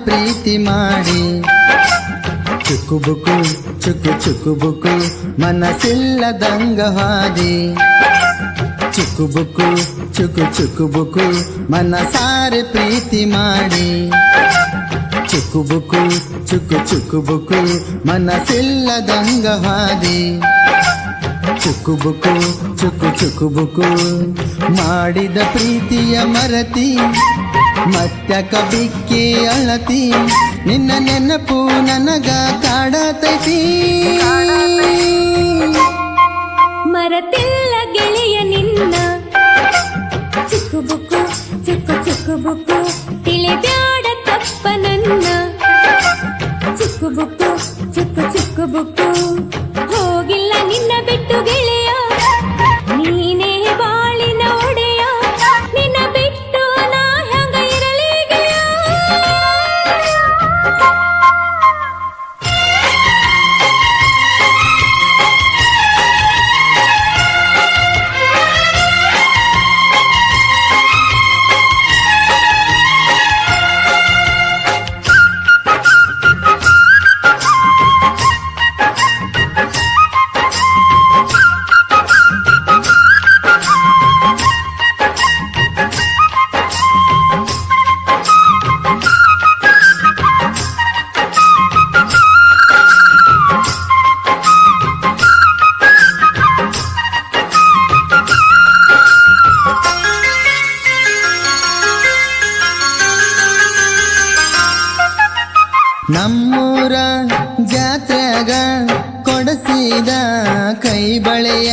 ಪ್ರೀತಿ ಮಾಡಿ ಚುಕ್ಕುಬುಕು ಚುಕ್ಕುಬುಕು ಮನಸ್ಸಿಲ್ಲದಂಗ ಹಾದಿ ಚುಕ್ಕುಬುಕು ಚುಕ್ಕುಬುಕು ಮನಸಾರೆ ಪ್ರೀತಿ ಮಾಡಿ ಚುಕ್ಕುಬುಕು ಚುಕ್ಕುಬುಕು ಮನಸ್ಸಿಲ್ಲದಂಗ ಹಾದಿ ಚುಕ್ಕುಬುಕು ಚುಕ್ಕುಬುಕು ಮಾಡಿದ ಪ್ರೀತಿಯ ಮರತಿ ಮತ್ತ್ಯಾಕ ಬಿಕ್ಕಿ ಅಳತಿ ನಿನ್ನ ನೆನಪು ನನಗ ಕಾಡತೈತಿ ಮರತಿಲ್ಲ ಗೆಳೆಯ ನಿನ್ನ ಚುಕ್ಕುಬುಕು ಚುಕ್ಕುಬುಕು ತಿಳಿಬ್ಯಾಡ ತಪ್ಪ ನನ್ನ ಚುಕ್ಕುಬುಕು ಚುಕ್ಕುಬುಕು ಹೋಗಿಲ್ಲ ನಿನ್ನ ಬಿಟ್ಟು ಗೆಳೆಯ ನೀನೇ ಬಾಳಿನ ಒಡೆಯ ನಿನ್ನ ಬಿಟ್ಟು ನಾ ಹ್ಯಾಂಗ ಇರಲಿ ಗೆಳೆಯ ನಮ್ಮೂರ ಜಾತ್ರೆಗ ಕೊಡಸಿದ ಕೈ ಬಳೆಯ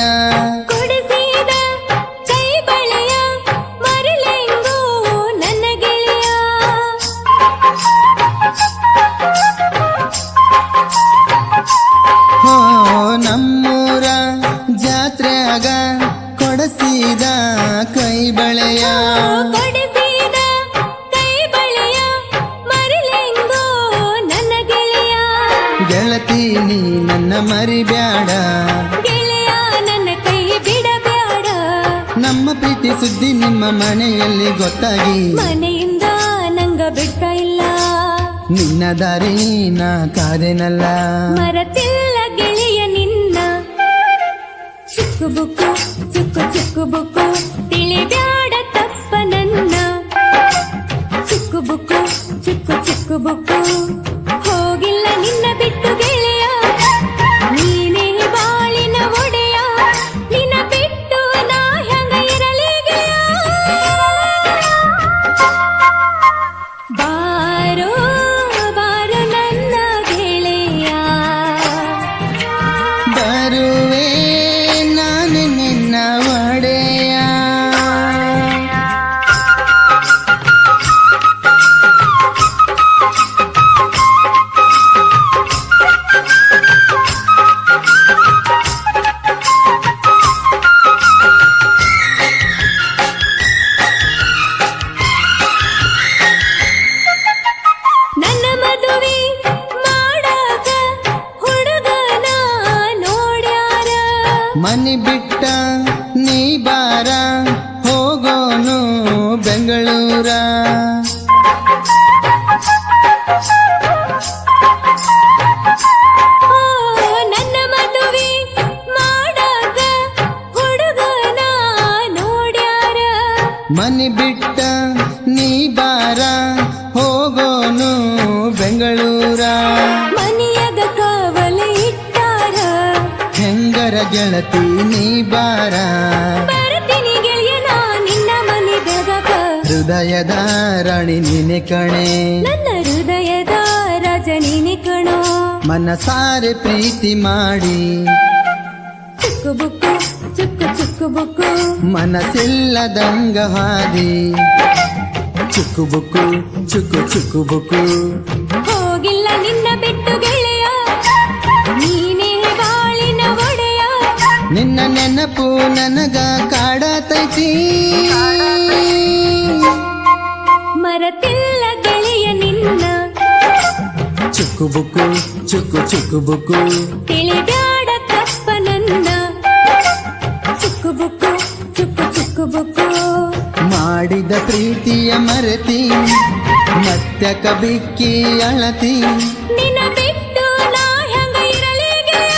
ಕೊಡಿಸಿದ ಕೈ ಬಳೆಯ ಮರಲೆಂಗೋ ನನ್ನ ಗೆಳೆಯ ಹೋ ನಮ್ಮೂರ ಜಾತ್ರೆಗ ಕೊಡಸಿದ ಕೈ ಬಳೆಯ ಕೊಡಿಸಿದ ಕೈ ಬಳೆಯ ಮರಲೆಂಗೋ ನನ್ನ ಗೆಳೆಯ ಗೆಳತಿ ನೀ ನನ್ನ ಮರಿಬ್ಯಾಡ ಗೆಳೆಯ ನನ್ನ ಕೈ ಬಿಡಬ್ಯಾಡ ನಮ್ಮ ಪ್ರೀತಿ ಸುದ್ದಿ ನಿಮ್ಮ ಮನೆಯಲ್ಲಿ ಗೊತ್ತಾಗಿ ಮನೆಯಿಂದ ನಂಗ ಬಿಡ್ತಾ ಇಲ್ಲ ನಿನ್ನ ದಾರಿ ನಾ ಕಾದೆನಲ್ಲ ಮರತಿಲ್ಲ ಗೆಳೆಯ ನಿನ್ನ ಚುಕ್ಕುಬುಕು ಚುಕ್ಕುಬುಕು ತಿಳಿಬ್ಯಾಡ ತಪ್ಪ ನನ್ನ ಚುಕ್ಕುಬುಕು ಚುಕ್ಕುಬುಕು ಹೋಗಿಲ್ಲ ನಿನ್ನ ಬಿಟ್ಟು ಗೆಳೆಯ ನೀನೇ ಬಾಳಿನ ಒಡೆಯ ನಿನ್ನ ಬಿಟ್ಟು ನಾ ಹ್ಯಾಂಗ ಇರಲಿ ಗೆಳೆಯ ಬಾರೋ ಬಾರೋ ನನ್ನ ಗೆಳೆಯ ಬರುವೆ ನಾನು ನಿನ್ನ ಒಡೆಯ ನನ್ನ ಮದುವೆ ಮಾಡಾಕ ಹುಡುಗನ ನೋಡ್ಯಾರ ಮನಿ ಬಿಟ್ಟ ನೀ ಬಾರ ಹೋಗೋನು ಬೆಂಗಳೂರ ನನ್ನ ಮದುವೆ ಮಾಡಾಕ ಹುಡುಗನ ನೋಡ್ಯಾರ ಮನಿ ಬಿಟ್ಟ ನೀ ಬಾರ ಹೋಗೋನು ಬೆಂಗಳೂರ ಮನೆಯಾಗ ಕಾವಲೆ ಇಟ್ಟಾರ ಹೆಂಗರ ಗೆಳತಿ ನೀ ಬಾರ ಬರ್ತೀನಿ ಗೆಳೆಯ ನಾ ನಿನ್ನ ಮನೆ ಬೆಳಗಾಕ ಹೃದಯದ ರಾಣಿ ನೀನೆ ಕಣೆ ನನ್ನ ಹೃದಯದ ರಾಜ ನೀನೆ ಕಣೋ ಮನಸಾರೆ ಪ್ರೀತಿ ಮಾಡಿ ಚುಕ್ಕುಬುಕ್ಕು ಚುಕ್ಕುಬುಕ್ಕು ಮನಸ್ಸಿಲ್ಲದಂಗ ಹಾದಿ ಚುಕ್ಕುಬುಕ್ಕು ಚುಕ್ಕುಬುಕ್ಕು ಹೋಗಿಲ್ಲ ನಿನ್ನ ಬಿಟ್ಟು ಗೆಳೆಯ ನೀನೇ ಬಾಳಿನ ಒಡೆಯ ನಿನ್ನ ನೆನಪು ನನಗ ಕಾಡತೈತಿ ಮರತಿಲ್ಲ ಗೆಳೆಯ ನಿನ್ನ ಚುಕ್ಕುಬುಕ್ಕು ಚುಕ್ಕುಬುಕ್ಕು ತಿಳಿಬ್ಯಾಡ ತಪ್ಪ ನನ್ನ ಚುಕ್ಕುಬುಕ್ಕು ಮಾಡಿದ ಪ್ರೀತಿಯ ಮರೆತಿ ಮತ್ತ್ಯಾಕ ಬಿಕ್ಕಿ ಅಳತಿ ನಿನ್ನ ಬಿಟ್ಟು ನಾ ಹೆಂಗ ಇರಲಿ ಗೆಳೆಯ.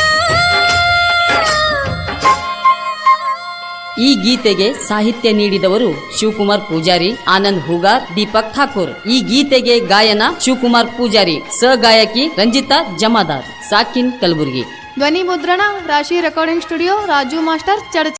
ಈ ಗೀತೆಗೆ ಸಾಹಿತ್ಯ ನೀಡಿದವರು ಶಿವಕುಮಾರ್ ಪೂಜಾರಿ, ಆನಂದ್ ಹೂಗಾರ್, ದೀಪಕ್ ಠಾಕೂರ್. ಈ ಗೀತೆಗೆ ಗಾಯನ ಶಿವಕುಮಾರ್ ಪೂಜಾರಿ, ಸಹಗಾಯಕಿ ರಂಜಿತಾ ಜಮಾದಾರ್, ಸಾಕಿನ್ ಕಲಬುರ್ಗಿ. ಧ್ವನಿ ಮುದ್ರಣ ರಾಶಿ ರೆಕಾರ್ಡಿಂಗ್ ಸ್ಟುಡಿಯೋ, ರಾಜು ಮಾಸ್ಟರ್ ಚಡಚ.